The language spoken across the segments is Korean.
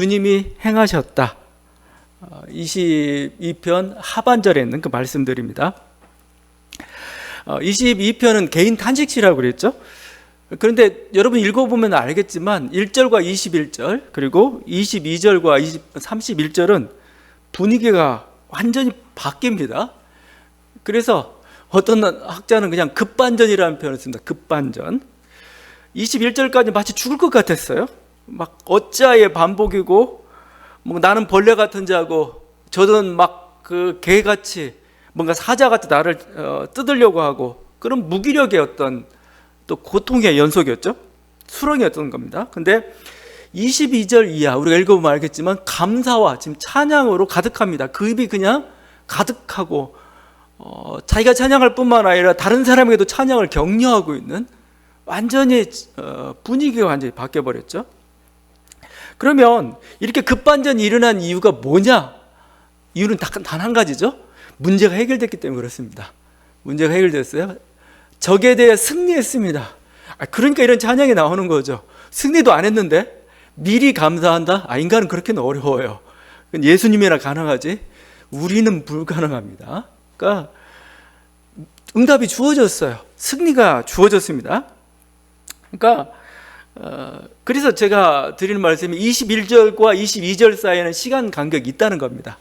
주님이 행하셨다. 22편 하반절에 있는 그 말씀들입니다. 22편은 개인 탄식시라고 그랬죠. 그런데 여러분 읽어보면 알겠지만 1절과 21절 그리고 22절과 31절은 분위기가 완전히 바뀝니다. 그래서 어떤 학자는 그냥 급반전이라는 표현을 씁니다. 급반전. 21절까지 마치 죽을 것 같았어요. 막 어찌하여 반복이고 뭐 나는 벌레 같은 자고 저는 막 그 개같이 뭔가 사자같이 나를 뜯으려고 하고 그런 무기력의 어떤 또 고통의 연속이었죠. 수렁이었던 겁니다. 근데 22절 이하 우리가 읽어보면 알겠지만 감사와 지금 찬양으로 가득합니다. 그 입이 그냥 가득하고 자기가 찬양할 뿐만 아니라 다른 사람에게도 찬양을 격려하고 있는 완전히 분위기가 완전히 바뀌어버렸죠. 그러면 이렇게 급반전이 일어난 이유가 뭐냐? 이유는 단 한 가지죠. 문제가 해결됐기 때문에 그렇습니다. 문제가 해결됐어요. 적에 대해 승리했습니다. 그러니까 이런 찬양이 나오는 거죠. 승리도 안 했는데 미리 감사한다? 인간은 그렇게는 어려워요. 예수님이나 가능하지 우리는 불가능합니다. 그러니까 응답이 주어졌어요. 승리가 주어졌습니다. 그러니까 그래서 제가 드리는 말씀이 21절과 22절 사이에는 시간 간격이 있다는 겁니다.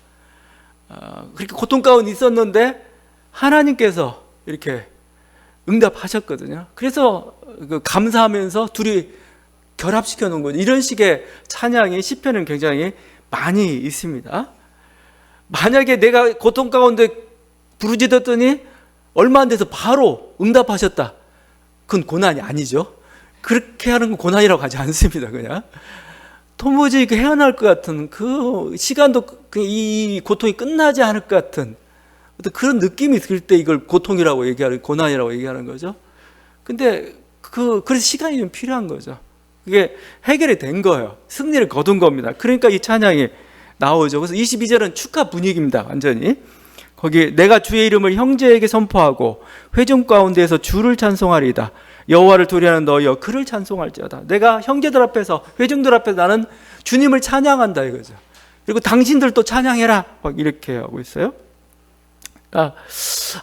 그렇게 고통 가운데 있었는데 하나님께서 이렇게 응답하셨거든요. 그래서 감사하면서 둘이 결합시켜 놓은 거죠. 이런 식의 찬양이 시편은 굉장히 많이 있습니다. 만약에 내가 고통 가운데 부르짖었더니 얼마 안 돼서 바로 응답하셨다. 그건 고난이 아니죠. 그렇게 하는 건 고난이라고 하지 않습니다. 그냥 도무지 헤어날 것 같은 그 시간도 이 고통이 끝나지 않을 것 같은 어떤 그런 느낌이 들 때 이걸 고통이라고 얘기하는, 고난이라고 얘기하는 거죠. 근데 그래서 시간이 좀 필요한 거죠. 그게 해결이 된 거예요. 승리를 거둔 겁니다. 그러니까 이 찬양이 나오죠. 그래서 22절은 축하 분위기입니다. 완전히 거기 내가 주의 이름을 형제에게 선포하고 회중 가운데에서 주를 찬송하리이다. 여호와를 두려워하는 너희여 그를 찬송할지어다. 내가 형제들 앞에서 회중들 앞에서 나는 주님을 찬양한다 이거죠. 그리고 당신들도 찬양해라 막 이렇게 하고 있어요. 그러니까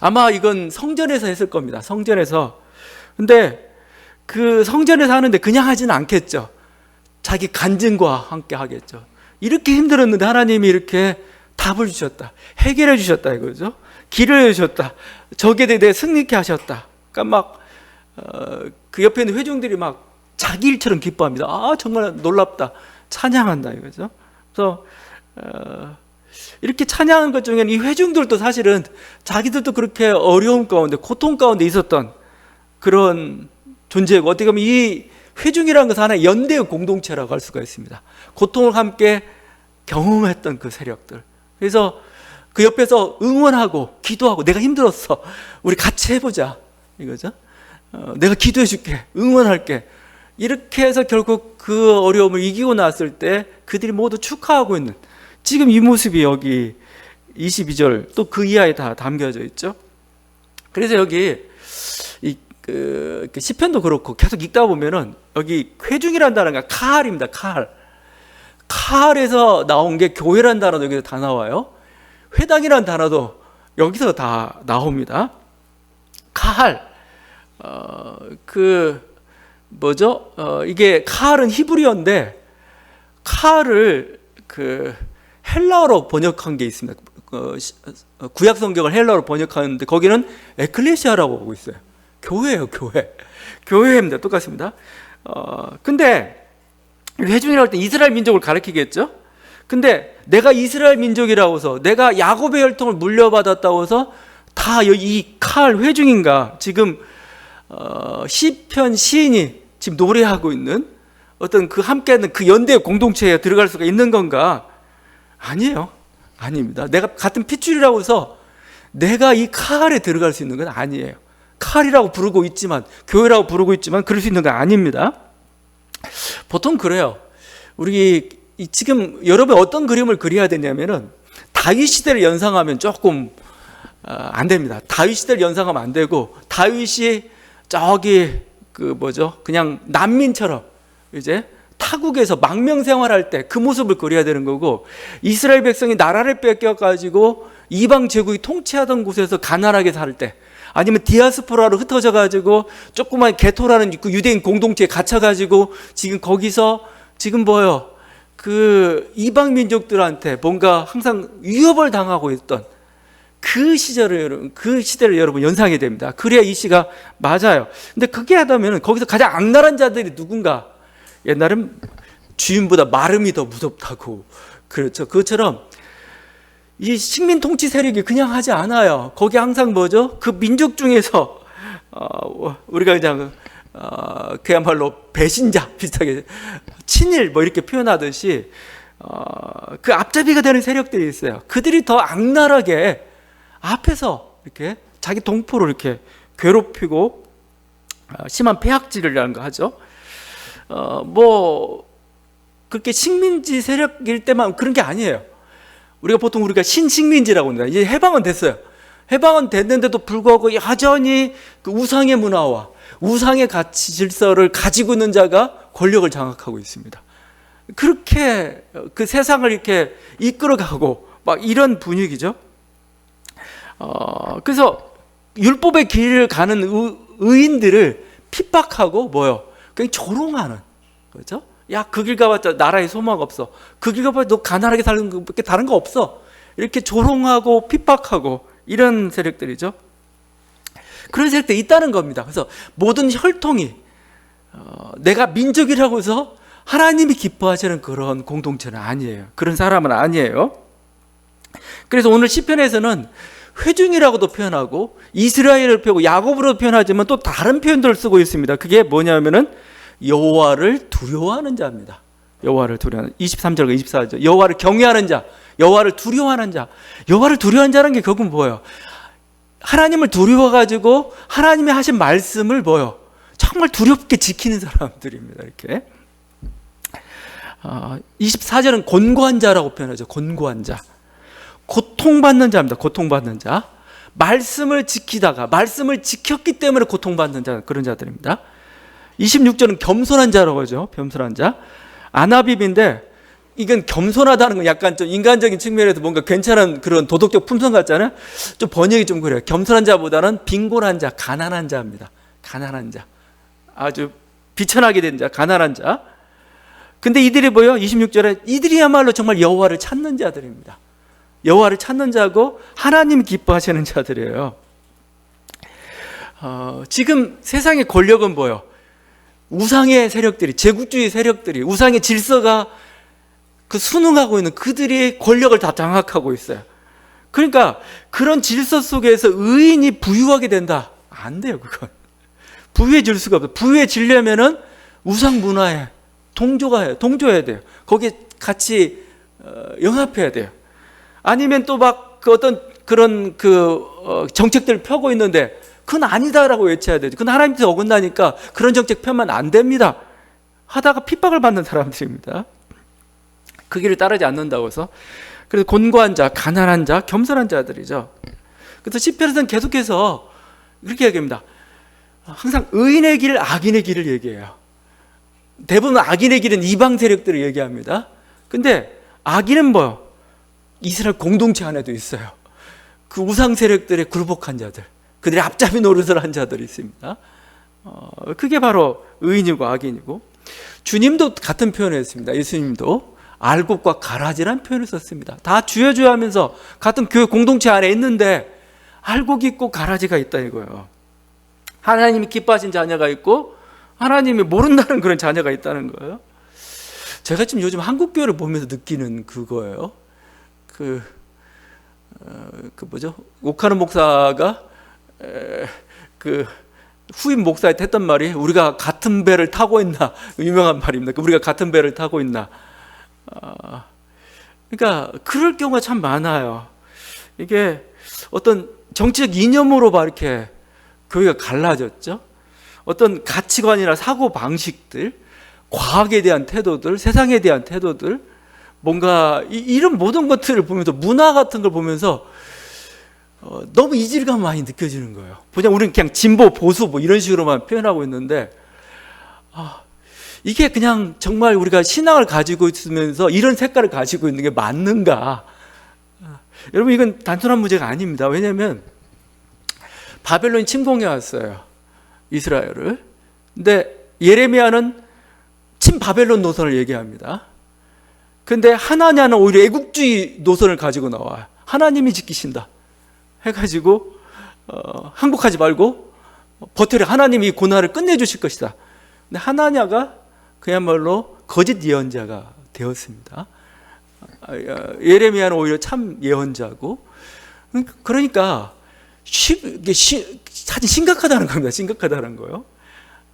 아마 이건 성전에서 했을 겁니다. 성전에서. 근데 그 성전에서 하는데 그냥 하지는 않겠죠. 자기 간증과 함께 하겠죠. 이렇게 힘들었는데 하나님이 이렇게 답을 주셨다. 해결해 주셨다 이거죠. 길을 해주셨다. 적에 대해 승리케 하셨다. 그러니까 막 그 옆에 있는 회중들이 막 자기 일처럼 기뻐합니다. 정말 놀랍다. 찬양한다 이거죠. 그래서 이렇게 찬양한 것 중에는 이 회중들도 사실은 자기들도 그렇게 어려움 가운데 고통 가운데 있었던 그런 존재고 어떻게 보면 이 회중이라는 것은 하나의 연대의 공동체라고 할 수가 있습니다. 고통을 함께 경험했던 그 세력들. 그래서 그 옆에서 응원하고 기도하고 내가 힘들었어. 우리 같이 해보자 이거죠. 내가 기도해 줄게. 응원할게. 이렇게 해서 결국 그 어려움을 이기고 났을 때 그들이 모두 축하하고 있는 지금 이 모습이 여기 22절 또 그 이하에 다 담겨져 있죠. 그래서 여기 시편도 그렇고 계속 읽다 보면은 여기 회중이라는 단어가 카할입니다. 카할에서 나온 게 교회라는 단어도 여기서 다 나와요. 회당이라는 단어도 여기서 다 나옵니다. 카할 이게 카할은 히브리어인데 카할을 헬라어로 번역한 게 있습니다. 구약 성경을 헬라어로 번역하는데 거기는 에클레시아라고 보고 있어요. 교회예요, 교회입니다. 똑같습니다. 근데 회중이라고 할 때 이스라엘 민족을 가리키겠죠? 근데 내가 이스라엘 민족이라고 해서 내가 야곱의 혈통을 물려받았다고 해서 다 이 카할 회중인가? 지금 시편 시인이 지금 노래하고 있는 어떤 그 함께하는 그 연대 공동체에 들어갈 수가 있는 건가? 아니에요. 아닙니다. 내가 같은 핏줄이라고 해서 내가 이 카할에 들어갈 수 있는 건 아니에요. 카할이라고 부르고 있지만 교회라고 부르고 있지만 그럴 수 있는 건 아닙니다. 보통 그래요. 우리 지금 여러분 어떤 그림을 그려야 되냐면은 다윗 시대를 연상하면 조금 안 됩니다. 다윗 시대를 연상하면 안 되고 다윗이 저기 그냥 난민처럼 이제 타국에서 망명 생활할 때 그 모습을 그려야 되는 거고, 이스라엘 백성이 나라를 뺏겨가지고 이방 제국이 통치하던 곳에서 가난하게 살 때, 아니면 디아스포라로 흩어져가지고 조그만 게토라는 그 유대인 공동체에 갇혀가지고 지금 거기서 지금 뭐요? 그 이방 민족들한테 뭔가 항상 위협을 당하고 있던 그 시대를 여러분 연상이 됩니다. 그래야 이 시가 맞아요. 근데 그게 하다면 거기서 가장 악랄한 자들이 누군가? 옛날엔 주인보다 마름이 더 무섭다고. 그렇죠. 그것처럼 이 식민 통치 세력이 그냥 하지 않아요. 거기 항상 뭐죠? 그 민족 중에서 우리가 그냥 그야말로 배신자 비슷하게 친일 뭐 이렇게 표현하듯이 그 앞잡이가 되는 세력들이 있어요. 그들이 더 악랄하게 앞에서 이렇게 자기 동포를 이렇게 괴롭히고 심한 폐악질이라는 거 하죠. 뭐 그렇게 식민지 세력일 때만 그런 게 아니에요. 우리가 신식민지라고 합니다. 이제 해방은 됐어요. 해방은 됐는데도 불구하고 여전히 그 우상의 문화와 우상의 가치 질서를 가지고 있는 자가 권력을 장악하고 있습니다. 그렇게 그 세상을 이렇게 이끌어가고 막 이런 분위기죠. 그래서 율법의 길을 가는 의인들을 핍박하고 뭐요? 그냥 조롱하는 거죠. 야, 그 길 가봤자 나라에 소망 없어. 그 길 가봤자 너 가난하게 사는 것밖에 다른 거 없어. 이렇게 조롱하고 핍박하고 이런 세력들이죠. 그런 세력들이 있다는 겁니다. 그래서 모든 혈통이 내가 민족이라고 해서 하나님이 기뻐하시는 그런 공동체는 아니에요. 그런 사람은 아니에요. 그래서 오늘 시편에서는 회중이라고도 표현하고 이스라엘을 표현하고 야곱으로 표현하지만 또 다른 표현들을 쓰고 있습니다. 그게 뭐냐면은 여호와를 두려워하는 자입니다. 여호와를 두려워하는 23절과 24절. 여호와를 경외하는 자, 여호와를 두려워하는 자. 여호와를 두려워하는 자라는 게 결국은 뭐예요? 하나님을 두려워가지고 하나님이 하신 말씀을 뭐예요? 정말 두렵게 지키는 사람들입니다. 이렇게 24절은 곤고한 자라고 표현하죠. 곤고한 자, 고통받는 자입니다. 고통받는 자, 말씀을 지키다가 말씀을 지켰기 때문에 고통받는 자, 그런 자들입니다. 26절은 겸손한 자라고 하죠. 겸손한 자. 아나빕인데 이건 겸손하다는 건 약간 좀 인간적인 측면에서 뭔가 괜찮은 그런 도덕적 품성 같잖아요. 좀 번역이 좀 그래요. 겸손한 자보다는 빈곤한 자, 가난한 자입니다. 가난한 자, 아주 비천하게 된 자, 가난한 자. 근데 이들이 뭐예요? 26절에 이들이야말로 정말 여호와를 찾는 자들입니다. 여호와를 찾는 자고 하나님 기뻐하시는 자들이에요. 지금 세상의 권력은 뭐예요? 우상의 세력들이, 제국주의 세력들이, 우상의 질서가 그 순응하고 있는 그들이 권력을 다 장악하고 있어요. 그러니까 그런 질서 속에서 의인이 부유하게 된다? 안 돼요, 그건. 부유해질 수가 없어요. 부유해지려면은 우상 문화에 동조해야 돼요. 거기에 같이 영합해야 돼요. 아니면 또 막 그 어떤 그런 정책들을 펴고 있는데 그건 아니다라고 외쳐야 되죠. 그건 하나님께서 어긋나니까 그런 정책 펴면 안 됩니다. 하다가 핍박을 받는 사람들입니다. 그 길을 따르지 않는다고 해서. 그래서 곤고한 자, 가난한 자, 겸손한 자들이죠. 그래서 시편에서는 계속해서 이렇게 얘기합니다. 항상 의인의 길, 악인의 길을 얘기해요. 대부분 악인의 길은 이방 세력들을 얘기합니다. 근데 악인은 뭐요? 이스라엘 공동체 안에도 있어요. 그 우상 세력들의 굴복한 자들, 그들의 앞잡이 노릇을 한 자들이 있습니다. 그게 바로 의인이고 악인이고, 주님도 같은 표현을 했습니다. 예수님도 알곡과 가라지라는 표현을 썼습니다. 다 주여 주여 하면서 같은 교회 공동체 안에 있는데 알곡이 있고 가라지가 있다 이거예요. 하나님이 기뻐하신 자녀가 있고 하나님이 모른다는 그런 자녀가 있다는 거예요. 제가 지금 요즘 한국 교회를 보면서 느끼는 그거예요. 뭐죠? 옥하는 목사가 후임 목사한테 했던 말이 우리가 같은 배를 타고 있나, 유명한 말입니다. 우리가 같은 배를 타고 있나. 그러니까 그럴 경우가 참 많아요. 이게 어떤 정치적 이념으로 막 이렇게 교회가 갈라졌죠. 어떤 가치관이나 사고 방식들, 과학에 대한 태도들, 세상에 대한 태도들, 뭔가 이런 모든 것들을 보면서, 문화 같은 걸 보면서 너무 이질감 많이 느껴지는 거예요. 그냥 우리는 그냥 진보, 보수 뭐 이런 식으로만 표현하고 있는데, 이게 그냥 정말 우리가 신앙을 가지고 있으면서 이런 색깔을 가지고 있는 게 맞는가? 여러분, 이건 단순한 문제가 아닙니다. 왜냐하면 바벨론이 침공해 왔어요, 이스라엘을. 근데 예레미야는 친바벨론 노선을 얘기합니다. 근데 하나냐는 오히려 애국주의 노선을 가지고 나와요. 하나님이 지키신다 해가지고 항복하지 말고 버텨라, 하나님이 이 고난을 끝내주실 것이다. 근데 하나냐가 그야말로 거짓 예언자가 되었습니다. 예레미야는 오히려 참 예언자고. 그러니까 사실 심각하다는 겁니다. 심각하다는 거요.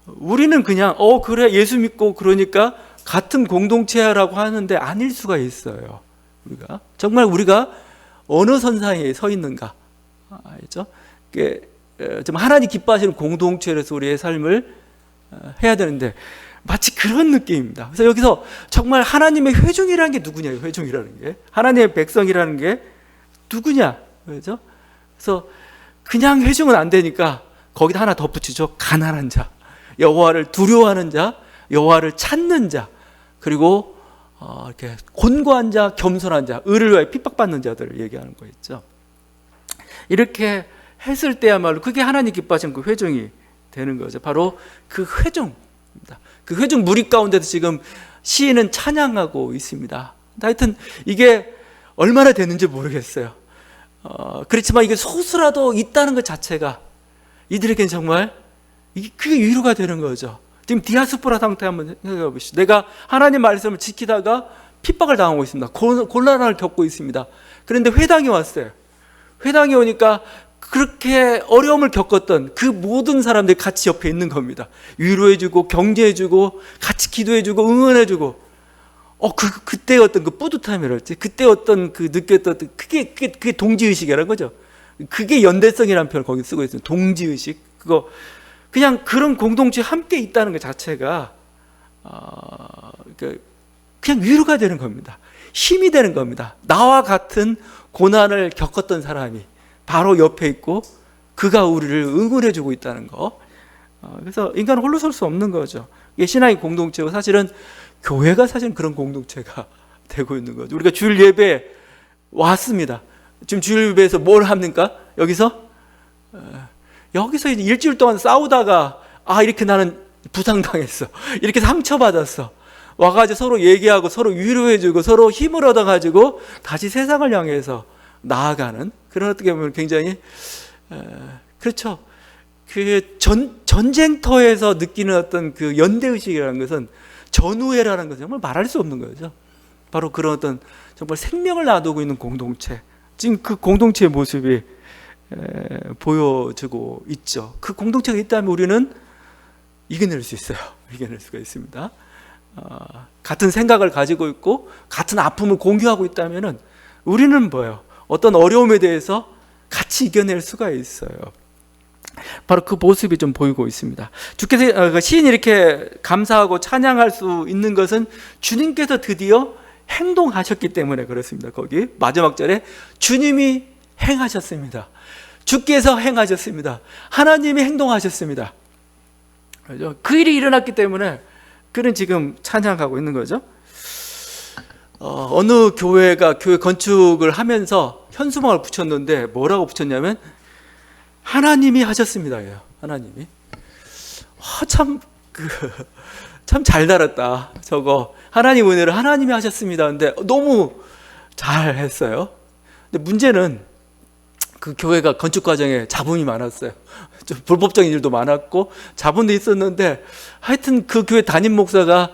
우리는 그냥 그래 예수 믿고 그러니까 같은 공동체라고 하는데 아닐 수가 있어요. 우리가 정말 우리가 어느 선상에 서 있는가, 알죠? 좀 하나님 기뻐하시는 공동체에서 우리의 삶을 해야 되는데 마치 그런 느낌입니다. 그래서 여기서 정말 하나님의 회중이라는 게 누구냐? 회중이라는 게 하나님의 백성이라는 게 누구냐? 그렇죠? 그래서 그냥 회중은 안 되니까 거기다 하나 덧붙이죠. 가난한 자, 여호와를 두려워하는 자, 여호와를 찾는 자, 그리고 이렇게 곤고한 자, 겸손한 자, 의를 위하여 핍박받는 자들을 얘기하는 거 있죠. 이렇게 했을 때야말로 그게 하나님 기뻐하시는 그 회중이 되는 거죠. 바로 그 회중입니다. 그 회중 무리 가운데도 지금 시인은 찬양하고 있습니다. 하여튼 이게 얼마나 되는지 모르겠어요. 그렇지만 이게 소수라도 있다는 것 자체가 이들에게는 정말 그게 위로가 되는 거죠. 지금 디아스포라 상태 한번 생각해 보시죠. 내가 하나님 말씀을 지키다가 핍박을 당하고 있습니다. 곤란을 겪고 있습니다. 그런데 회당이 왔어요. 회당에 오니까 그렇게 어려움을 겪었던 그 모든 사람들이 같이 옆에 있는 겁니다. 위로해주고 격려해주고 같이 기도해주고 응원해주고. 그때 어떤 그 뿌듯함이랄지, 그때 어떤 그 느꼈던 그게 동지의식이라는 거죠. 그게 연대성이라는 표현을 거기 쓰고 있어요. 동지의식. 그냥 그런 공동체에 함께 있다는 것 자체가 그냥 위로가 되는 겁니다. 힘이 되는 겁니다. 나와 같은 고난을 겪었던 사람이 바로 옆에 있고 그가 우리를 응원해주고 있다는 거. 그래서 인간은 홀로 설 수 없는 거죠. 이게 신앙의 공동체고 사실은 교회가 사실은 그런 공동체가 되고 있는 거죠. 우리가 주일 예배에 왔습니다. 지금 주일 예배에서 뭘 합니까? 여기서 이제 일주일 동안 싸우다가 이렇게 나는 부상당했어, 이렇게 상처받았어, 와가지고 서로 얘기하고 서로 위로해주고 서로 힘을 얻어가지고 다시 세상을 향해서 나아가는 그런, 어떻게 보면 굉장히 그렇죠. 그 전쟁터에서 느끼는 어떤 그 연대의식이라는 것은, 전우회라는 것은 정말 말할 수 없는 거죠. 바로 그런 어떤 정말 생명을 놔두고 있는 공동체, 지금 그 공동체의 모습이 보여지고 있죠. 그 공동체가 있다면 우리는 이겨낼 수 있어요. 이겨낼 수가 있습니다. 같은 생각을 가지고 있고 같은 아픔을 공유하고 있다면 우리는 뭐예요? 어떤 어려움에 대해서 같이 이겨낼 수가 있어요. 바로 그 모습이 좀 보이고 있습니다. 주께서, 시인이 이렇게 감사하고 찬양할 수 있는 것은 주님께서 드디어 행동하셨기 때문에 그렇습니다. 거기 마지막 절에 주님이 행하셨습니다. 주께서 행하셨습니다. 하나님이 행동하셨습니다. 그렇죠? 그 일이 일어났기 때문에 그는 지금 찬양하고 있는 거죠. 어느 교회가 교회 건축을 하면서 현수막을 붙였는데 뭐라고 붙였냐면 하나님이 하셨습니다. 하나님이. 참 잘 달았다. 저거 하나님 은혜를 하나님이 하셨습니다. 근데 너무 잘 했어요. 근데 문제는 그 교회가 건축 과정에 잡음이 많았어요. 좀 불법적인 일도 많았고 자본도 있었는데, 하여튼 그 교회 담임 목사가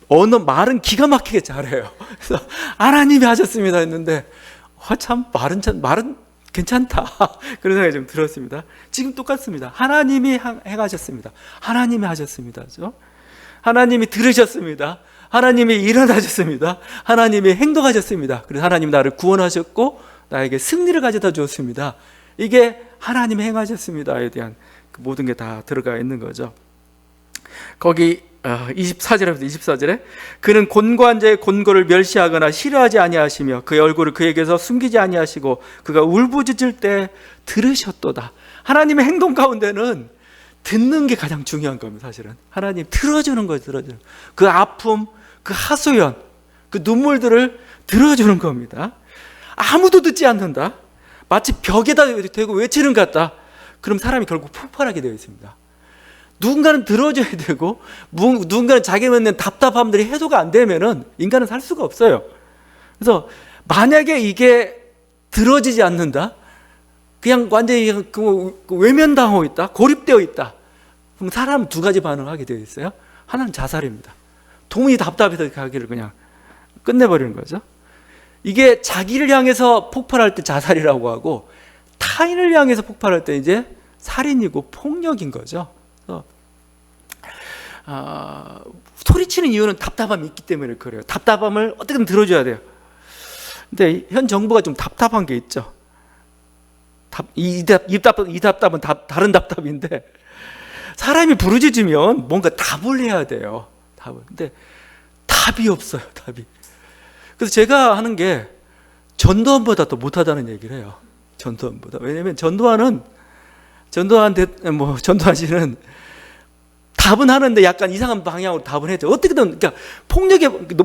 말은 기가 막히게 잘해요. 그래서 하나님이 하셨습니다 했는데 참 말은 괜찮다 그런 생각이 좀 들었습니다. 지금 똑같습니다. 하나님이 행하셨습니다. 하나님이 하셨습니다. 하나님이 들으셨습니다. 하나님이 일어나셨습니다. 하나님이 행동하셨습니다. 그래서 하나님이 나를 구원하셨고 나에게 승리를 가져다 주었습니다. 이게 하나님이 행하셨습니다에 대한 그 모든 게 다 들어가 있는 거죠. 거기 24절에서 24절에 그는 곤고한 자의 곤고를 멸시하거나 싫어하지 아니하시며 그의 얼굴을 그에게서 숨기지 아니하시고 그가 울부짖을 때 들으셨도다. 하나님의 행동 가운데는 듣는 게 가장 중요한 겁니다. 사실은 하나님 들어주는 거예요. 들어주는 그 아픔, 그 하소연, 그 눈물들을 들어주는 겁니다. 아무도 듣지 않는다, 마치 벽에다 대고 외치는 것 같다, 그럼 사람이 결국 폭발하게 되어 있습니다. 누군가는 들어줘야 되고 누군가는 자기가 있는 답답함들이 해소가 안 되면은 인간은 살 수가 없어요. 그래서 만약에 이게 들어지지 않는다, 그냥 완전히 외면당하고 있다, 고립되어 있다, 그럼 사람은 두 가지 반응을 하게 되어 있어요. 하나는 자살입니다. 도무지 답답해서 가기를 그냥 끝내버리는 거죠. 이게 자기를 향해서 폭발할 때 자살이라고 하고, 타인을 향해서 폭발할 때 이제 살인이고 폭력인 거죠. 그래서 소리치는 이유는 답답함이 있기 때문에 그래요. 답답함을 어떻게든 들어줘야 돼요. 근데 현 정부가 좀 답답한 게 있죠. 이 답답은 다른 답답인데, 사람이 부르짖으면 뭔가 답을 해야 돼요. 답을. 근데 답이 없어요. 답이. 그래서 제가 하는 게 전두환보다 더 못하다는 얘기를 해요. 전두환보다. 왜냐하면 전두환 씨는 답은 하는데 약간 이상한 방향으로 답을 했죠. 어떻게든 그러니까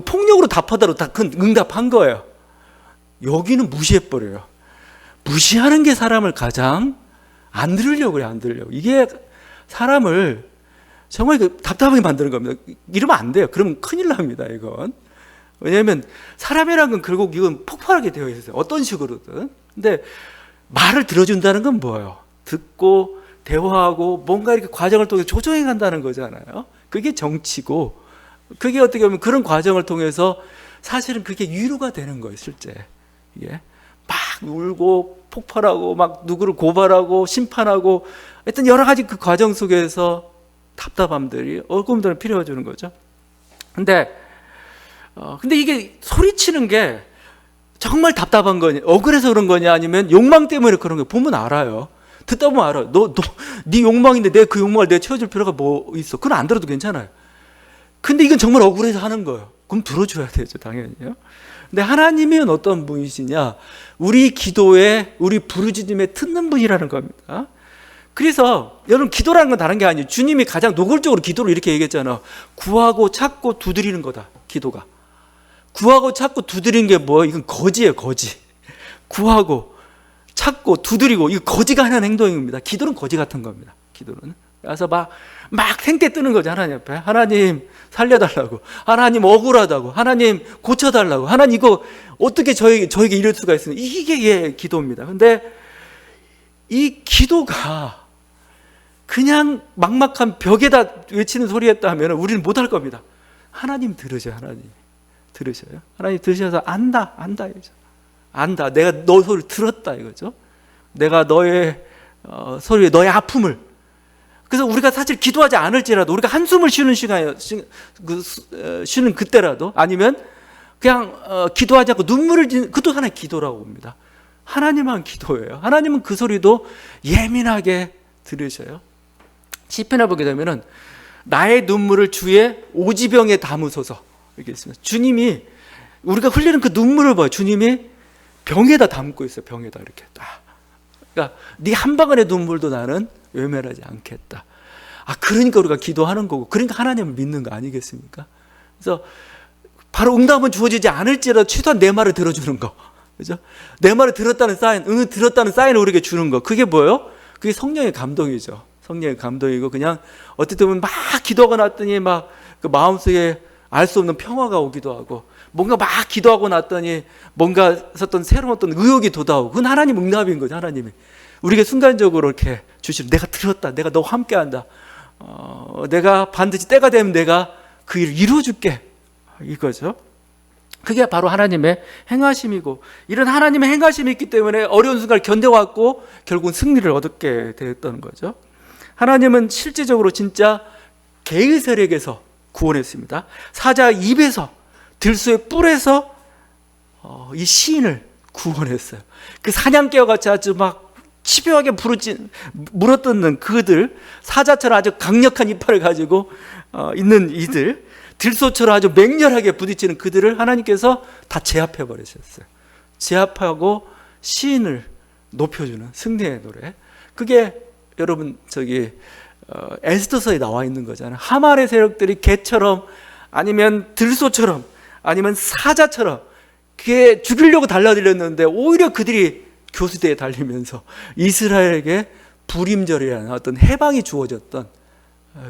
폭력으로 답하더라도 다 큰 응답한 거예요. 여기는 무시해버려요. 무시하는 게 사람을 가장 안 들으려고 그래요. 안 들으려고. 이게 사람을 정말 답답하게 만드는 겁니다. 이러면 안 돼요. 그러면 큰일 납니다. 이건. 왜냐하면 사람이란 건 결국 이건 폭발하게 되어 있어요. 어떤 식으로든. 근데 말을 들어준다는 건 뭐예요? 듣고 대화하고 뭔가 이렇게 과정을 통해서 조정해 간다는 거잖아요. 그게 정치고, 그게 어떻게 보면 그런 과정을 통해서 사실은 그게 위로가 되는 거예요. 실제. 예. 막 울고 폭발하고 막 누구를 고발하고 심판하고, 하여튼 여러 가지 그 과정 속에서 답답함들이, 어려움들을 필요해 주는 거죠. 근데 이게 소리치는 게 정말 답답한 거냐, 억울해서 그런 거냐, 아니면 욕망 때문에 그런 거 보면 알아요. 듣다 보면 알아요. 네 욕망인데 내 그 욕망을 내가 채워줄 필요가 뭐 있어? 그건 안 들어도 괜찮아요. 근데 이건 정말 억울해서 하는 거예요. 그럼 들어줘야 되죠, 당연히요. 근데 하나님은 어떤 분이시냐? 우리 기도에, 우리 부르짖음에 듣는 분이라는 겁니다. 그래서 여러분, 기도라는 건 다른 게 아니에요. 주님이 가장 노골적으로 기도를 이렇게 얘기했잖아요. 구하고 찾고 두드리는 거다, 기도가. 구하고 찾고 두드리는 게 뭐예요? 이건 거지예요, 거지. 구하고 찾고 두드리고, 이거 거지가 하는 행동입니다. 기도는 거지 같은 겁니다. 기도는. 그래서 막 생떼 뜨는 거죠, 하나님 앞에. 하나님 살려달라고, 하나님 억울하다고, 하나님 고쳐달라고, 하나님 이거 어떻게 저에게 이럴 수가 있어요. 이게 기도입니다. 근데 이 기도가 그냥 막막한 벽에다 외치는 소리였다면 우리는 못할 겁니다. 하나님 들으셔요. 하나님 들으셔요. 하나님 들으셔서 안다 이거죠. 안다. 내가 너 소리 들었다 이거죠. 내가 너의 소리에 너의 아픔을. 그래서 우리가 사실 기도하지 않을지라도, 우리가 한숨을 쉬는 시간에 쉬는 그때라도, 아니면 그냥 기도하지 않고 눈물을 짓는, 그것도 하나의 기도라고 봅니다. 하나님만 기도예요. 하나님은 그 소리도 예민하게 들으셔요. 시편에 보게 되면은 나의 눈물을 주의 오지병에 담으소서 이렇게 있습니다. 주님이, 우리가 흘리는 그 눈물을 봐요. 주님이 병에다 담고 있어요. 병에다 이렇게. 그러니까 네 한 방울의 눈물도 나는 외면하지 않겠다. 그러니까 우리가 기도하는 거고, 그러니까 하나님을 믿는 거 아니겠습니까? 그래서 바로 응답은 주어지지 않을지라도 최소한 내 말을 들어주는 거, 그죠? 내 말을 들었다는 사인, 들었다는 사인을 우리에게 주는 거, 그게 뭐예요? 그게 성령의 감동이죠. 성령의 감동이고, 그냥 어떻게 보면 막 기도하고 났더니 막 그 마음속에 알 수 없는 평화가 오기도 하고, 뭔가 막 기도하고 났더니 뭔가 썼던 새로운 어떤 의욕이 돋아오고, 그건 하나님 응답인 거죠. 하나님이 우리에게 순간적으로 이렇게 주시는, 내가 들었다, 내가 너와 함께한다, 내가 반드시 때가 되면 내가 그 일을 이루어줄게, 이거죠. 그게 바로 하나님의 행하심이고, 이런 하나님의 행하심이 있기 때문에 어려운 순간을 견뎌왔고 결국은 승리를 얻게 되었던 거죠. 하나님은 실제적으로 진짜 개의 세력에서 구원했습니다. 사자 입에서, 들소의 뿔에서 이 시인을 구원했어요. 그 사냥개와 같이 아주 막 집요하게 물어뜯는 그들, 사자처럼 아주 강력한 이빨을 가지고 있는 이들, 들소처럼 아주 맹렬하게 부딪히는 그들을 하나님께서 다 제압해 버리셨어요. 제압하고 시인을 높여주는 승리의 노래. 그게 여러분 에스더서에 나와 있는 거잖아요. 하만의 세력들이 개처럼 아니면 들소처럼 아니면 사자처럼 그게 죽이려고 달려들렸는데 오히려 그들이 교수대에 달리면서 이스라엘에게 불임절이라는 어떤 해방이 주어졌던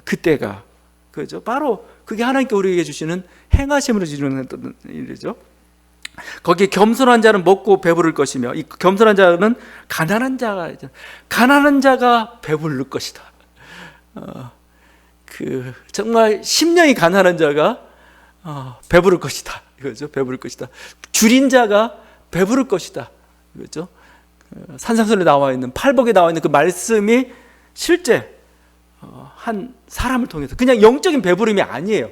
그때가 그죠. 바로 그게 하나님께 우리에게 주시는 행하심으로 이루어졌던 일이죠. 거기에 겸손한 자는 먹고 배부를 것이며 이 겸손한 자는 가난한 자가 배부를 것이다. 정말 심령이 가난한 자가 배부를 것이다. 이거죠. 배부를 것이다. 줄인 자가 배부를 것이다. 이거죠. 산상순에 나와 있는 팔복에 나와 있는 그 말씀이 실제 한 사람을 통해서 그냥 영적인 배부름이 아니에요.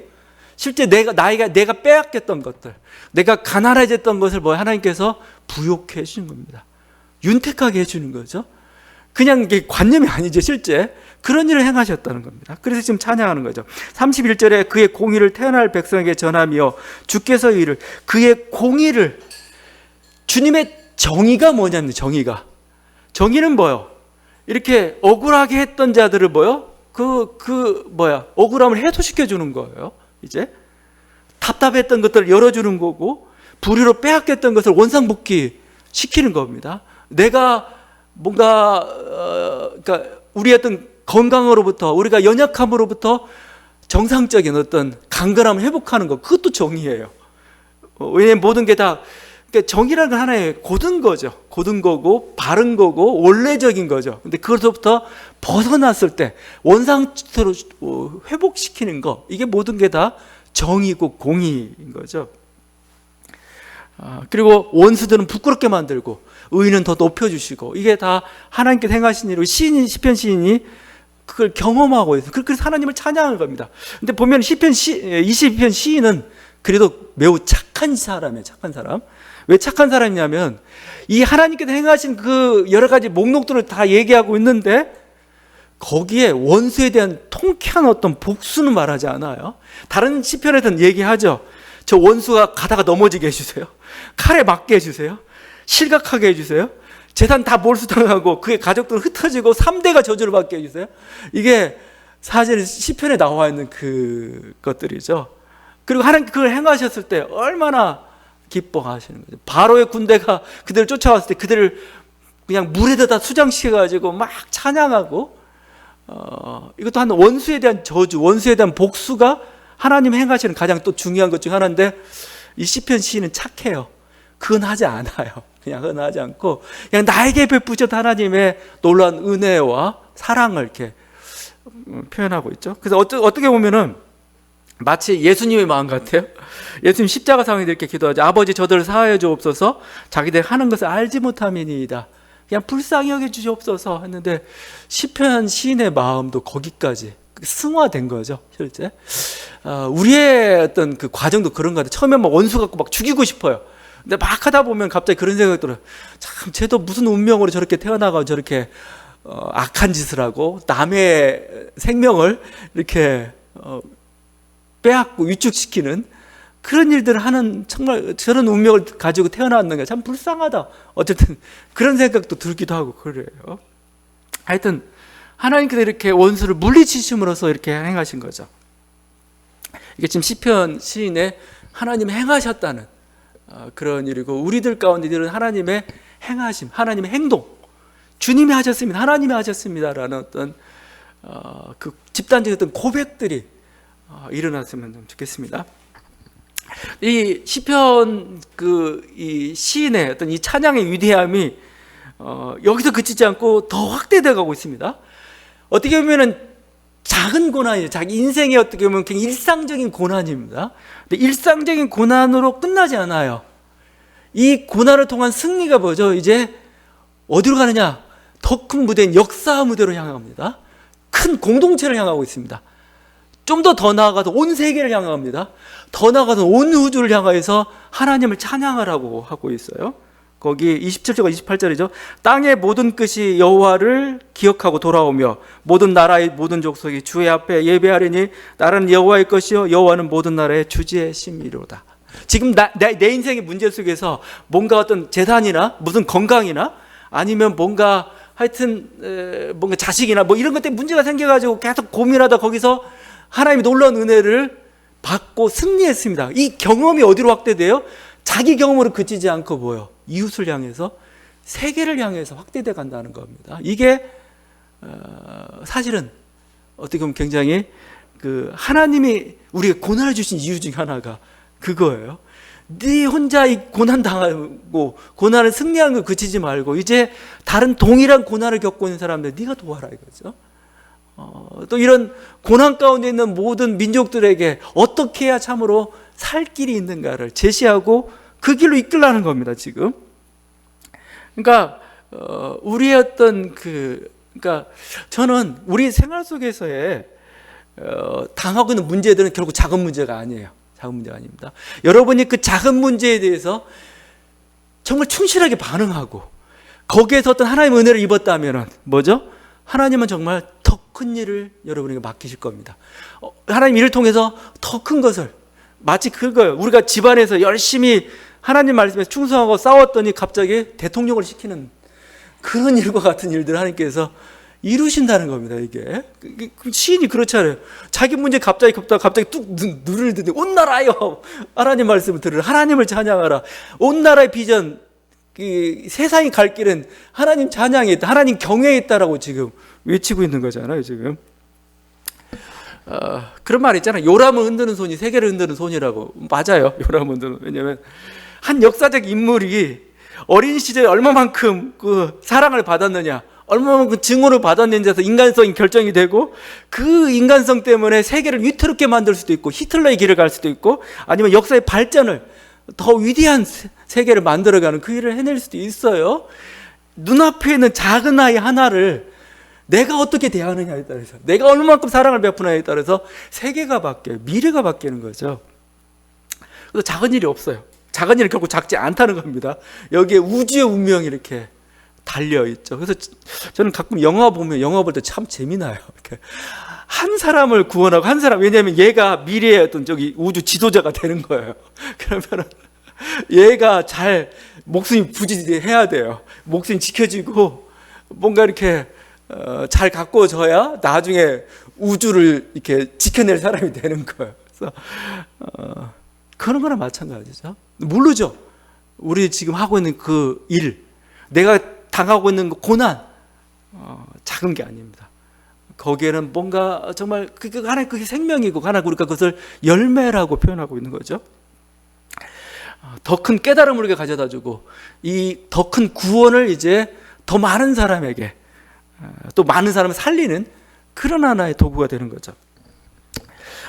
실제 내가 빼앗겼던 것들, 내가 가난해졌던 것을 하나님께서 부욕해 주신 겁니다. 윤택하게 해주는 거죠. 그냥 이게 관념이 아니죠. 실제 그런 일을 행하셨다는 겁니다. 그래서 지금 찬양하는 거죠. 31절에 그의 공의를 태어날 백성에게 전하며 주께서 이를 그의 공의를 주님의 정의가 뭐냐면 정의는 뭐요? 이렇게 억울하게 했던 자들을 억울함을 해소시켜 주는 거예요. 이제 답답했던 것들을 열어주는 거고 불의로 빼앗겼던 것을 원상복귀 시키는 겁니다. 내가 뭔가 그러니까 우리의 어떤 건강으로부터 우리가 연약함으로부터 정상적인 어떤 강건함을 회복하는 것 그것도 정의예요. 왜냐하면 모든 게 다 그러니까 정의라는 건 하나의 고든 거죠. 고든 거고 바른 거고 원래적인 거죠. 근데 그것부터 벗어났을 때 원상태로 회복시키는 거 이게 모든 게 다 정의고 공의인 거죠. 그리고 원수들은 부끄럽게 만들고 의인은 더 높여주시고 이게 다 하나님께서 행하신 일이고 시편 시인이 그걸 경험하고 있어요. 그래서 하나님을 찬양하는 겁니다. 근데 보면 시편 22편 시인은 그래도 매우 착한 사람이에요. 착한 사람. 왜 착한 사람이냐면 이 하나님께서 행하신 그 여러 가지 목록들을 다 얘기하고 있는데 거기에 원수에 대한 통쾌한 어떤 복수는 말하지 않아요. 다른 시편에서는 얘기하죠. 저 원수가 가다가 넘어지게 해주세요. 칼에 맞게 해주세요. 실각하게 해주세요. 재산 다 몰수당하고 그의 가족들은 흩어지고 3대가 저주를 받게 해주세요. 이게 사실 시편에 나와 있는 그 것들이죠. 그리고 하나님께 그걸 행하셨을 때 얼마나 기뻐하시는 거죠. 바로의 군대가 그들을 쫓아왔을 때 그들을 그냥 물에다 수장시켜가지고 막 찬양하고 이것도 한 원수에 대한 저주, 원수에 대한 복수가 하나님 행하시는 가장 또 중요한 것 중 하나인데 이 시편 시인은 착해요. 그건 하지 않아요. 그건 하지 않고 그냥 나에게 베푸셨던 하나님의 놀라운 은혜와 사랑을 이렇게 표현하고 있죠. 그래서 어떻게 보면은 마치 예수님의 마음 같아요. 예수님 십자가 상에 이렇게 기도하죠. 아버지 저들을 사하여 주옵소서 자기들 하는 것을 알지 못함이니이다. 그냥 불쌍히 여겨 주시옵소서 했는데 시편 시인의 마음도 거기까지 승화된 거죠. 실제 우리의 어떤 그 과정도 그런 거 같아요. 처음에 막 원수 갖고 막 죽이고 싶어요. 근데 막 하다 보면 갑자기 그런 생각이 들어요. 참 쟤도 무슨 운명으로 저렇게 태어나고 저렇게 악한 짓을 하고 남의 생명을 이렇게 빼앗고 위축시키는 그런 일들을 하는 정말 저런 운명을 가지고 태어났는 게 참 불쌍하다. 어쨌든 그런 생각도 들기도 하고 그래요. 하여튼 하나님께서 이렇게 원수를 물리치심으로써 이렇게 행하신 거죠. 이게 지금 시편 시인의 하나님이 행하셨다는 그런 일이고 우리들 가운데 있는 하나님의 행하심, 하나님의 행동, 주님이 하셨습니다, 하나님이 하셨습니다라는 어떤 그 집단적인 어떤 고백들이 일어났으면 좋겠습니다. 이 시편 이 시인의 어떤 이 찬양의 위대함이 여기서 그치지 않고 더 확대되어 가고 있습니다. 어떻게 보면은 작은 고난이에요. 자기 인생의 어떻게 보면 그냥 일상적인 고난입니다. 근데 일상적인 고난으로 끝나지 않아요. 이 고난을 통한 승리가 뭐죠? 이제 어디로 가느냐? 더 큰 무대인 역사 무대로 향합니다. 큰 공동체를 향하고 있습니다. 좀 더 나아가서 온 세계를 향합니다. 더 나아가서 온 우주를 향하여서 하나님을 찬양하라고 하고 있어요. 거기 27절과 28절이죠. 땅의 모든 끝이 여호와를 기억하고 돌아오며 모든 나라의 모든 족속이 주의 앞에 예배하리니 나라는 여호와의 것이요 여호와는 모든 나라의 주지이시미로다. 지금 내 인생의 문제 속에서 뭔가 어떤 재산이나 무슨 건강이나 아니면 뭔가 하여튼 뭔가 자식이나 뭐 이런 것 때문에 문제가 생겨가지고 계속 고민하다 거기서 하나님이 놀라운 은혜를 받고 승리했습니다. 이 경험이 어디로 확대돼요? 자기 경험으로 그치지 않고 뭐요? 이웃을 향해서, 세계를 향해서 확대돼 간다는 겁니다. 이게 사실은 어떻게 보면 굉장히 그 하나님이 우리에게 고난을 주신 이유 중 하나가 그거예요. 네 혼자 이 고난 당하고 고난을 승리하는 거 그치지 말고 이제 다른 동일한 고난을 겪고 있는 사람들 네가 도와라 이거죠. 또 이런 고난 가운데 있는 모든 민족들에게 어떻게 해야 참으로 살 길이 있는가를 제시하고 그 길로 이끌라는 겁니다. 지금. 그러니까 우리의 어떤 그러니까 저는 우리 생활 속에서의 당하고 있는 문제들은 결국 작은 문제가 아니에요. 작은 문제가 아닙니다. 여러분이 그 작은 문제에 대해서 정말 충실하게 반응하고 거기에서 어떤 하나님의 은혜를 입었다면 뭐죠? 하나님은 정말 더 큰 일을 여러분에게 맡기실 겁니다. 하나님 일을 통해서 더 큰 것을, 마치 그거예요. 우리가 집안에서 열심히 하나님 말씀에 충성하고 싸웠더니 갑자기 대통령을 시키는 그런 일과 같은 일들을 하나님께서 이루신다는 겁니다. 이게 시인이 그렇잖아요. 자기 문제 갑자기 뚝 눈을 뜨니 온 나라여 하나님 말씀을 들으라, 하나님을 찬양하라. 온 나라의 비전, 세상이 갈 길은 하나님 찬양에 있다, 하나님 경외에 있다라고 지금 외치고 있는 거잖아요. 지금 그런 말 있잖아요. 요람을 흔드는 손이 세계를 흔드는 손이라고. 맞아요. 요람을 흔드는. 왜냐하면 한 역사적 인물이 어린 시절에 얼마만큼 그 사랑을 받았느냐, 얼마만큼 증오를 받았는지에서 인간성이 결정이 되고 그 인간성 때문에 세계를 위태롭게 만들 수도 있고 히틀러의 길을 갈 수도 있고 아니면 역사의 발전을 더 위대한 세계를 만들어가는 그 일을 해낼 수도 있어요. 눈앞에 있는 작은 아이 하나를 내가 어떻게 대하느냐에 따라서, 내가 얼마만큼 사랑을 베푸느냐에 따라서 세계가 바뀌어요. 미래가 바뀌는 거죠. 그래서 작은 일이 없어요. 작은 일은 결국 작지 않다는 겁니다. 여기에 우주의 운명이 이렇게 달려있죠. 그래서 저는 가끔 영화 보면 영화 볼 때 참 재미나요. 이렇게 한 사람을 구원하고 한 사람, 왜냐하면 얘가 미래의 어떤 저기 우주 지도자가 되는 거예요. 그러면 얘가 잘 목숨이 부지해야 돼요. 목숨이 지켜지고 뭔가 이렇게 잘 가꿔져야 나중에 우주를 이렇게 지켜낼 사람이 되는 거예요. 그래서 그런 거나 마찬가지죠. 모르죠. 우리 지금 하고 있는 그 일, 내가 당하고 있는 그 고난, 작은 게 아닙니다. 거기에는 뭔가 정말 하나님 그게 생명이고 하나님 우리가 그것을 열매라고 표현하고 있는 거죠. 더 큰 깨달음을 우리가 가져다주고 이 더 큰 구원을 이제 더 많은 사람에게 또 많은 사람을 살리는 그런 하나의 도구가 되는 거죠.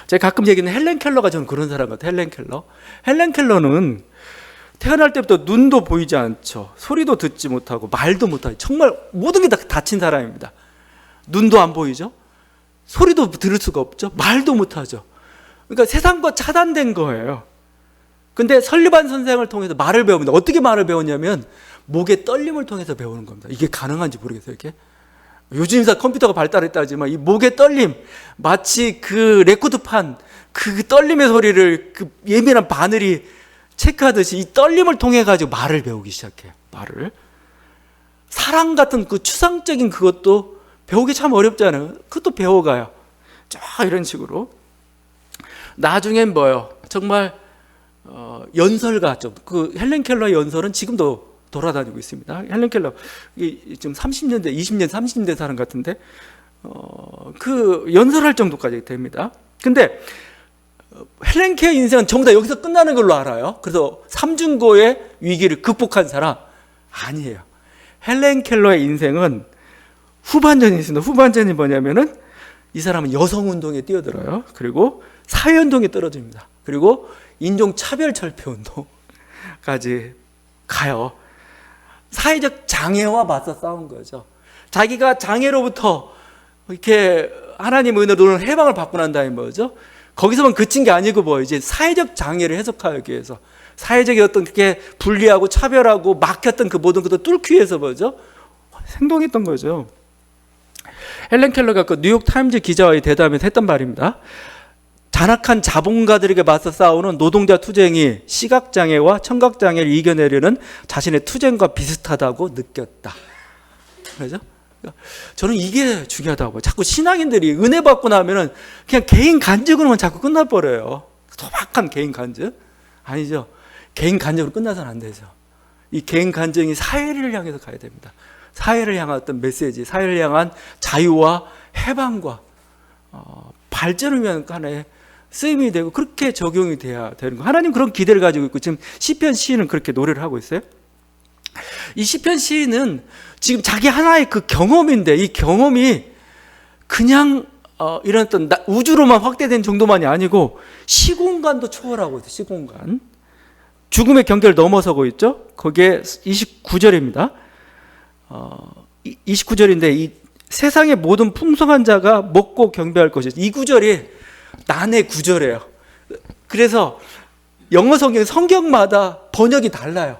제가 가끔 얘기하는 헬렌 켈러가 저는 그런 사람 같아요. 헬렌 켈러는 태어날 때부터 눈도 보이지 않죠. 소리도 듣지 못하고 말도 못하고 정말 모든 게 다 다친 사람입니다. 눈도 안 보이죠. 소리도 들을 수가 없죠. 말도 못하죠. 그러니까 세상과 차단된 거예요. 근데 설리반 선생을 통해서 말을 배웁니다. 어떻게 말을 배웠냐면 목의 떨림을 통해서 배우는 겁니다. 이게 가능한지 모르겠어요. 이렇게 요즘 컴퓨터가 발달했다지만 이 목의 떨림, 마치 그 레코드판 그 떨림의 소리를 그 예민한 바늘이 체크하듯이 이 떨림을 통해 가지고 말을 배우기 시작해요. 말을. 사랑 같은 그 추상적인 그것도 배우기 참 어렵잖아요. 그것도 배워가요. 쫙 이런 식으로. 나중엔 뭐요? 정말 연설가 좀 그 헬렌 켈러의 연설은 지금도 돌아다니고 있습니다. 헬렌 켈러 지금 30년대, 20년, 30년대 사람 같은데 그 연설할 정도까지 됩니다. 근데 헬렌 켈러의 인생은 전부 다 여기서 끝나는 걸로 알아요. 그래서 삼중고의 위기를 극복한 사람 아니에요. 헬렌 켈러의 인생은 후반전이 있습니다. 후반전이 뭐냐면은 이 사람은 여성운동에 뛰어들어요. 그리고 사회운동에 떨어집니다. 그리고 인종차별철폐운동까지 가요. 사회적 장애와 맞서 싸운 거죠. 자기가 장애로부터 이렇게 하나님 은혜로 해방을 받고 난 다음에 뭐죠? 거기서만 그친 게 아니고 뭐 이제 사회적 장애를 해석하기 위해서 사회적인 어떤 그렇게 분리하고 차별하고 막혔던 그 모든 것도 뚫기 위해서 뭐죠? 행동했던 거죠. 헬렌 켈러가 그 뉴욕 타임즈 기자와의 대담에서 했던 말입니다. 잔악한 자본가들에게 맞서 싸우는 노동자 투쟁이 시각장애와 청각장애를 이겨내려는 자신의 투쟁과 비슷하다고 느꼈다. 그죠? 저는 이게 중요하다고 봐요. 자꾸 신앙인들이 은혜 받고 나면은 그냥 개인 간증으로만 자꾸 끝나버려요. 소박한 개인 간증? 아니죠. 개인 간증으로 끝나서는 안 되죠. 이 개인 간증이 사회를 향해서 가야 됩니다. 사회를 향한 어떤 메시지, 사회를 향한 자유와 해방과 발전을 위한 하나의 쓰임이 되고 그렇게 적용이 돼야 되는 거. 하나님 그런 기대를 가지고 있고 지금 시편 시인은 그렇게 노래를 하고 있어요. 이 시편 시인은 지금 자기 하나의 그 경험인데 이 경험이 그냥 이런 어떤 우주로만 확대된 정도만이 아니고 시공간도 초월하고 있어요. 시공간. 죽음의 경계를 넘어서고 있죠. 거기에 29절입니다. 29절인데 이 세상의 모든 풍성한 자가 먹고 경배할 것이죠. 이 구절이 난의 구절이에요. 그래서 영어 성경마다 번역이 달라요.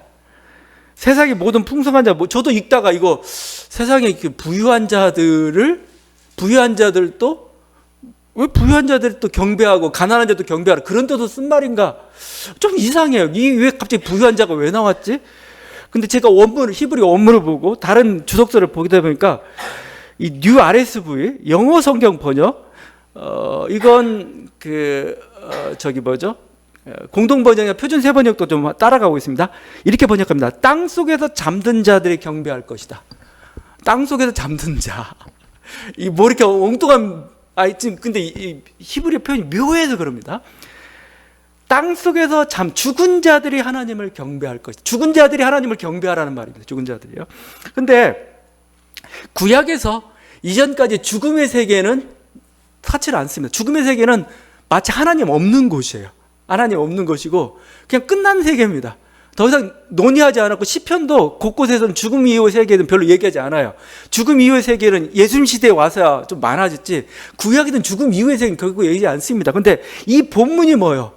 세상의 모든 풍성한 자, 저도 읽다가 이거 세상에 부유한 자들도 왜 부유한 자들이 또 경배하고 가난한 자도 경배하라 그런 뜻으로 쓴 말인가 좀 이상해요. 왜 갑자기 부유한 자가 왜 나왔지? 근데 제가 히브리 원문을 보고 다른 주석서를 보다 보니까 이 뉴 RSV 영어 성경 번역 이건 공동 번역이나 표준 세 번역도 좀 따라가고 있습니다. 이렇게 번역합니다. 땅 속에서 잠든 자들이 경배할 것이다. 땅 속에서 잠든 자. 이 뭐 이렇게 엉뚱한 지금 근데 이 히브리 표현이 묘해서 그럽니다. 땅 속에서 죽은 자들이 하나님을 경배할 것이다. 죽은 자들이 하나님을 경배하라는 말입니다. 죽은 자들이요. 근데 구약에서 이전까지 죽음의 세계는 사치를 않습니다. 죽음의 세계는 마치 하나님 없는 곳이에요. 하나님 없는 것이고 그냥 끝난 세계입니다. 더 이상 논의하지 않았고 시편도 곳곳에서는 죽음 이후의 세계는 별로 얘기하지 않아요. 죽음 이후의 세계는 예수님 시대에 와서야 좀 많아졌지 구약에는 죽음 이후의 세계는 결국 얘기하지 않습니다. 그런데 이 본문이 뭐예요?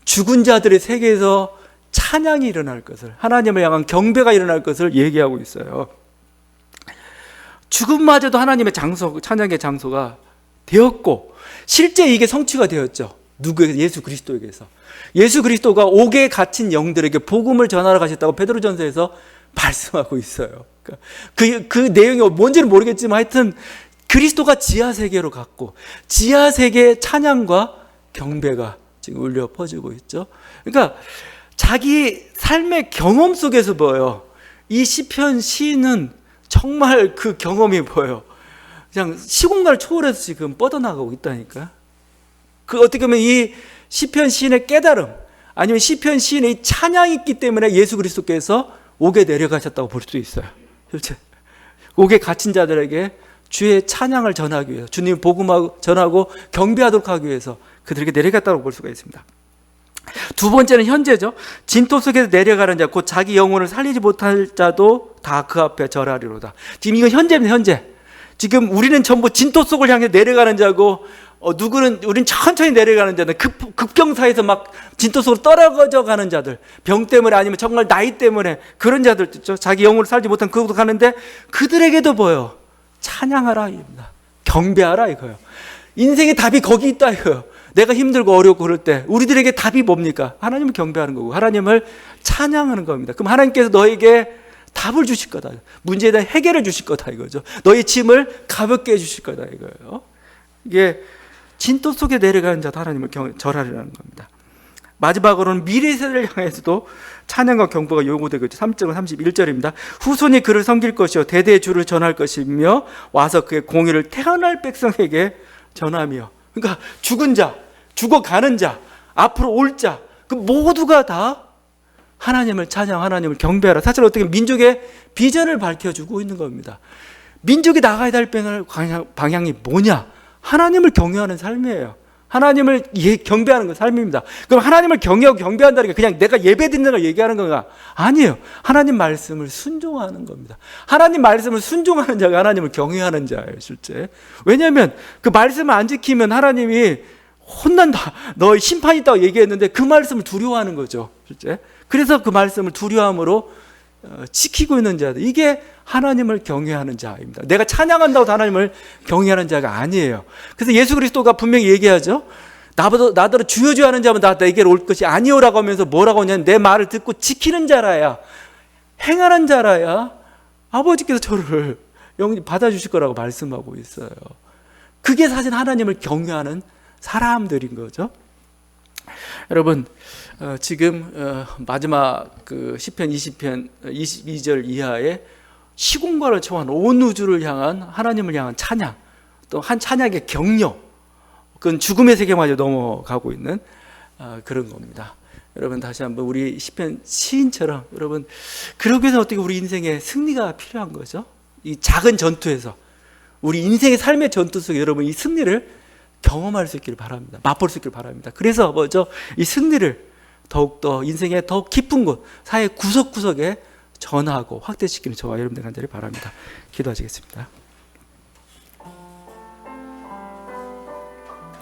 죽은 자들의 세계에서 찬양이 일어날 것을, 하나님을 향한 경배가 일어날 것을 얘기하고 있어요. 죽음마저도 하나님의 장소, 찬양의 장소가 되었고 실제 이게 성취가 되었죠. 누구에게서? 예수 그리스도에게서. 예수 그리스도가 옥에 갇힌 영들에게 복음을 전하러 가셨다고 베드로전서에서 말씀하고 있어요. 그 내용이 뭔지는 모르겠지만 하여튼 그리스도가 지하세계로 갔고 지하세계의 찬양과 경배가 지금 울려 퍼지고 있죠. 그러니까 자기 삶의 경험 속에서 보여요. 이 시편 시인은 정말 그 경험이 보여요. 그냥 시공간을 초월해서 지금 뻗어나가고 있다니까. 어떻게 보면 이 시편 시인의 깨달음 아니면 시편 시인의 이 찬양이 있기 때문에 예수 그리스도께서 옥에 내려가셨다고 볼 수 있어요. 실제 옥에 갇힌 자들에게 주의 찬양을 전하기 위해서 주님 복음하고 전하고 경배하도록 하기 위해서 그들에게 내려갔다고 볼 수가 있습니다. 두 번째는 현재죠. 진토 속에서 내려가는 자 곧 자기 영혼을 살리지 못할 자도 다 그 앞에 절하리로다. 지금 이건 현재입니다. 현재. 지금 우리는 전부 진토 속을 향해 내려가는 자고 우린 천천히 내려가는 자들, 급경사에서 막 진토 속으로 떨어져 가는 자들, 병 때문에 아니면 정말 나이 때문에 그런 자들 있죠. 자기 영혼을 살지 못한 그것도 가는데 그들에게도 뭐예요? 찬양하라 입니다. 경배하라 이거예요. 인생의 답이 거기 있다 이거예요. 내가 힘들고 어렵고 그럴 때 우리들에게 답이 뭡니까? 하나님을 경배하는 거고 하나님을 찬양하는 겁니다. 그럼 하나님께서 너에게 답을 주실 거다. 문제에 대한 해결을 주실 거다 이거죠. 너의 짐을 가볍게 해주실 거다 이거예요. 이게 진토 속에 내려가는 자도 하나님을 절하리라는 겁니다. 마지막으로는 미래 세대를 향해서도 찬양과 경배가 요구되고 있죠. 3절 31절입니다. 후손이 그를 섬길 것이요 대대의 주를 전할 것이며 와서 그의 공의를 태어날 백성에게 전하며. 그러니까 죽은 자, 죽어가는 자, 앞으로 올 자, 그 모두가 다 하나님을 찬양, 하나님을 경배하라. 사실 어떻게 민족의 비전을 밝혀주고 있는 겁니다. 민족이 나가야 될 방향이 뭐냐? 하나님을 경외하는 삶이에요. 하나님을 경배하는 건 삶입니다. 그럼 하나님을 경외하고 경배한다는 게 그냥 내가 예배 드리는 걸 얘기하는 건가? 아니에요. 하나님 말씀을 순종하는 겁니다. 하나님 말씀을 순종하는 자가 하나님을 경외하는 자예요, 실제. 왜냐하면 그 말씀을 안 지키면 하나님이 혼난다, 너의 심판이 있다고 얘기했는데 그 말씀을 두려워하는 거죠, 실제. 그래서 그 말씀을 두려움으로 지키고 있는 자들, 이게 하나님을 경외하는 자입니다. 내가 찬양한다고 하나님을 경외하는 자가 아니에요. 그래서 예수 그리스도가 분명히 얘기하죠. 나더러 주여 주여 하는 자면 나에게로 올 것이 아니오라고 하면서 뭐라고 하냐면 내 말을 듣고 지키는 자라야, 행하는 자라야 아버지께서 저를 영원히 받아주실 거라고 말씀하고 있어요. 그게 사실 하나님을 경외하는 사람들인 거죠. 여러분, 지금 마지막 그 시편 20편 22절 이하에 시공간을 초월한 온 우주를 향한 하나님을 향한 찬양, 또 한 찬양의 격려, 그건 죽음의 세계마저 넘어가고 있는 그런 겁니다. 여러분, 다시 한번 우리 시편 시인처럼, 여러분, 그러기 위해서 어떻게 우리 인생에 승리가 필요한 거죠. 이 작은 전투에서, 우리 인생의 삶의 전투 속에 여러분 이 승리를 경험할 수 있기를 바랍니다. 맛볼 수 있기를 바랍니다. 그래서 먼저 이 승리를 더욱더 인생의 더 깊은 곳, 사회 구석구석에 전하고 확대시키는 저와 여러분들 간절히 바랍니다. 기도하시겠습니다.